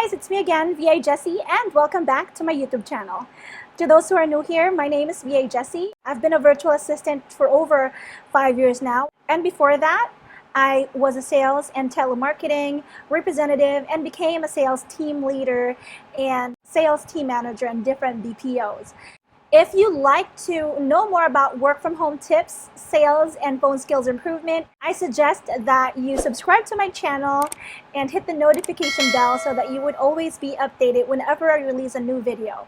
guys, it's me again, VA Jessie, and welcome back to my YouTube channel. To those who are new here, my name is VA Jessie. I've been a virtual assistant for over 5 years now, and before that, I was a sales and telemarketing representative and became a sales team leader and sales team manager in different BPOs. If you'd like to know more about work from home tips, sales, and phone skills improvement, I suggest that you subscribe to my channel and hit the notification bell so that you would always be updated whenever I release a new video.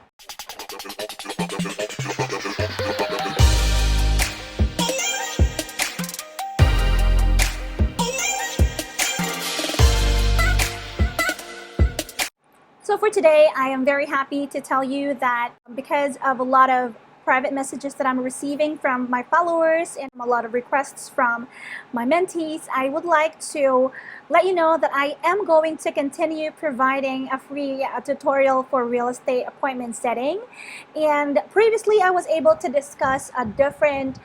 So for today, I am very happy to tell you that because of a lot of private messages that I'm receiving from my followers and a lot of requests from my mentees, I would like to let you know that I am going to continue providing a free tutorial for real estate appointment setting. And previously, I was able to discuss a different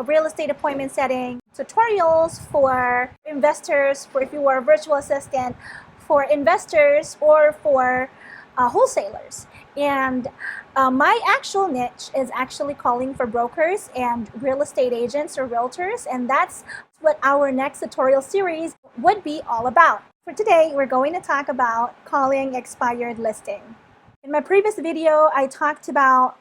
real estate appointment setting tutorials for investors, for if you are a virtual assistant, for investors, or for wholesalers. And my actual niche is actually calling for brokers and real estate agents or realtors, and that's what our next tutorial series would be all about. For today, we're going to talk about calling expired listing. In my previous video, I talked about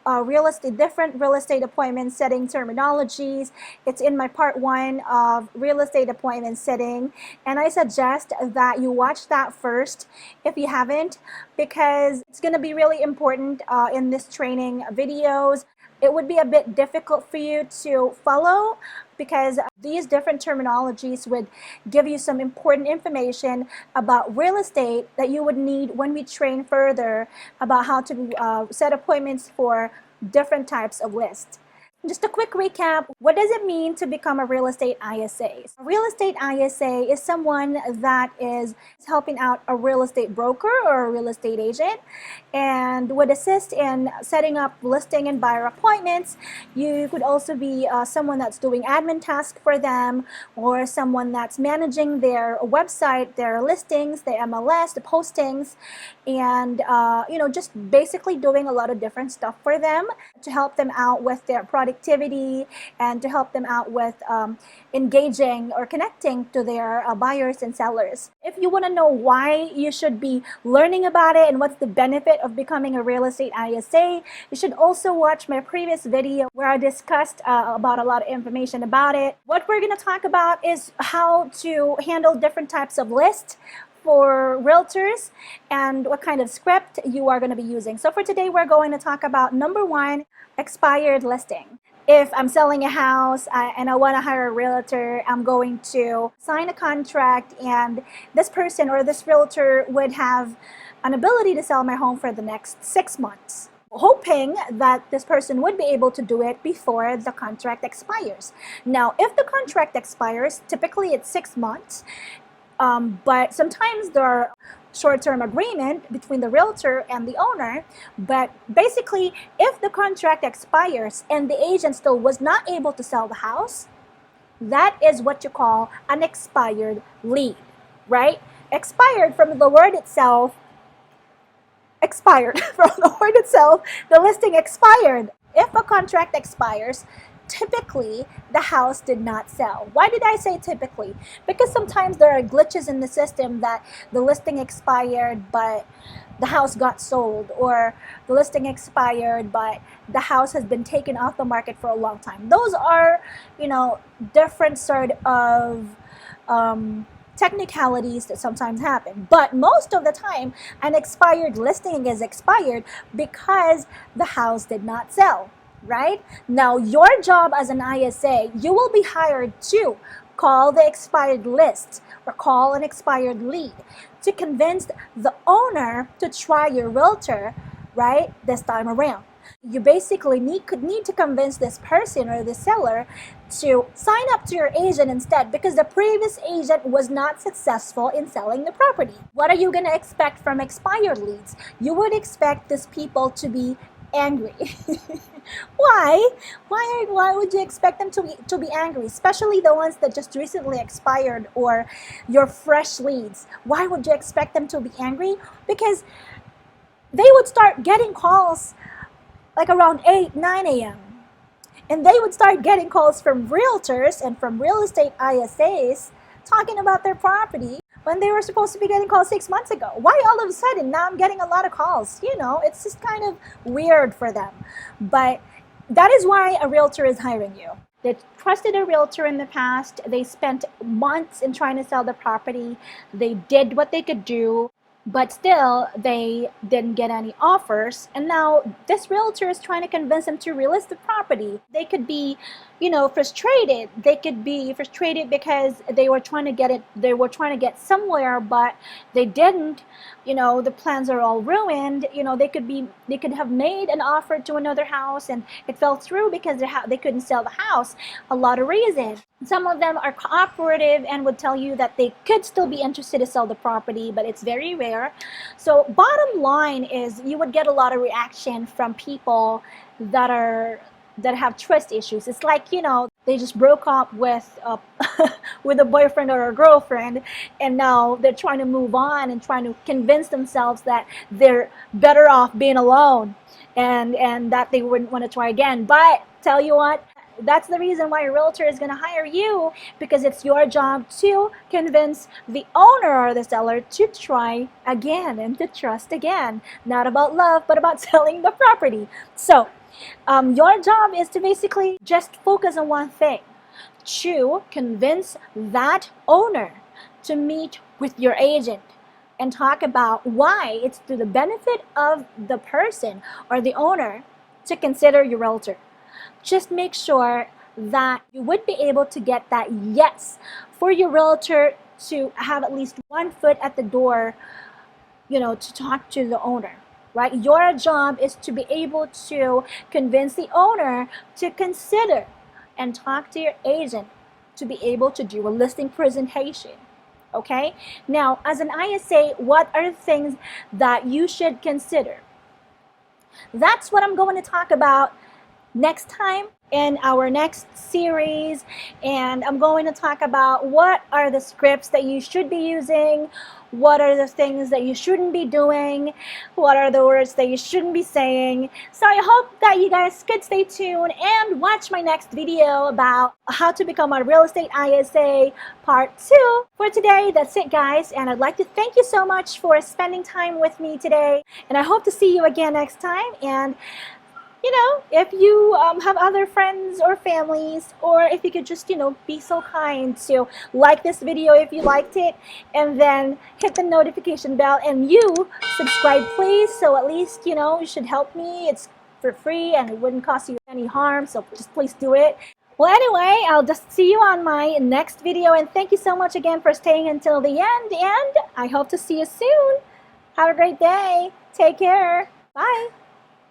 different real estate appointment setting terminologies. It's in my part 1 of real estate appointment setting, and I suggest that you watch that first if you haven't, because it's going to be really important in this training videos. It would be a bit difficult for you to follow because these different terminologies would give you some important information about real estate that you would need when we train further about how to set appointments for different types of lists. Just a quick recap, what does it mean to become a real estate ISA? A real estate ISA is someone that is helping out a real estate broker or a real estate agent and would assist in setting up listing and buyer appointments. You could also be someone that's doing admin tasks for them, or someone that's managing their website, their listings, the MLS, the postings, and just basically doing a lot of different stuff for them to help them out with their productivity and to help them out with engaging or connecting to their buyers and sellers. If you want to know why you should be learning about it and what's the benefit of becoming a real estate ISA, you should also watch my previous video where I discussed about a lot of information about it. What we're going to talk about is how to handle different types of lists for realtors and what kind of script you are going to be using. So for today, we're going to talk about number 1, expired listing. If I'm selling a house and I want to hire a realtor, I'm going to sign a contract, and this person or this realtor would have an ability to sell my home for the next 6 months, hoping that this person would be able to do it before the contract expires. Now, if the contract expires, typically it's 6 months, but sometimes there are short-term agreement between the realtor and the owner. But basically, if the contract expires and the agent still was not able to sell the house, that is what you call an expired lead, right? Expired from the word itself, the listing expired. If a contract expires, typically the house did not sell. Why did I say typically? Because sometimes there are glitches in the system that the listing expired but the house got sold, or the listing expired but the house has been taken off the market for a long time. Those are, different sort of technicalities that sometimes happen. But most of the time, an expired listing is expired because the house did not sell. Right? Now, your job as an ISA, you will be hired to call the expired list or call an expired lead to convince the owner to try your realtor, right, this time around. You basically could need to convince this person or the seller to sign up to your agent instead because the previous agent was not successful in selling the property. What are you going to expect from expired leads? You would expect these people to be angry. Why? Why would you expect them to be angry? Especially the ones that just recently expired or your fresh leads. Why would you expect them to be angry? Because they would start getting calls like around 8, 9 a.m. And they would start getting calls from realtors and from real estate ISAs talking about their property when they were supposed to be getting calls 6 months ago. Why all of a sudden now I'm getting a lot of calls? You know, it's just kind of weird for them. But that is why a realtor is hiring you. They trusted a realtor in the past. They spent months in trying to sell the property. They did what they could do, but still they didn't get any offers. And now this realtor is trying to convince them to relist the property. They could be, frustrated. They could be frustrated because they were trying to get somewhere, but they didn't. The plans are all ruined. They could have made an offer to another house and it fell through because they couldn't sell the house. A lot of reasons. Some of them are cooperative and would tell you that they could still be interested to sell the property, but it's very rare. So bottom line is you would get a lot of reaction from people that have trust issues. It's like, they just broke up with with a boyfriend or a girlfriend, and now they're trying to move on and trying to convince themselves that they're better off being alone and that they wouldn't want to try again. But tell you what, that's the reason why a realtor is going to hire you, because it's your job to convince the owner or the seller to try again and to trust again. Not about love, but about selling the property. So your job is to basically just focus on one thing, to convince that owner to meet with your agent and talk about why it's to the benefit of the person or the owner to consider your realtor. Just make sure that you would be able to get that yes for your realtor to have at least 1 foot at the door, to talk to the owner, right? Your job is to be able to convince the owner to consider and talk to your agent to be able to do a listing presentation. Okay? Now, as an ISA, what are the things that you should consider? That's what I'm going to talk about next time in our next series, and I'm going to talk about what are the scripts that you should be using, what are the things that you shouldn't be doing, what are the words that you shouldn't be saying. So I hope that you guys could stay tuned and watch my next video about how to become a real estate ISA part 2. For today, that's it guys, and I'd like to thank you so much for spending time with me today, and I hope to see you again next time. And if you have other friends or families, or if you could just, be so kind to like this video if you liked it, and then hit the notification bell and you subscribe please, so at least, you should help me. It's for free and it wouldn't cost you any harm, so just please do it. Well, anyway, I'll just see you on my next video, and thank you so much again for staying until the end, and I hope to see you soon. Have a great day. Take care. Bye.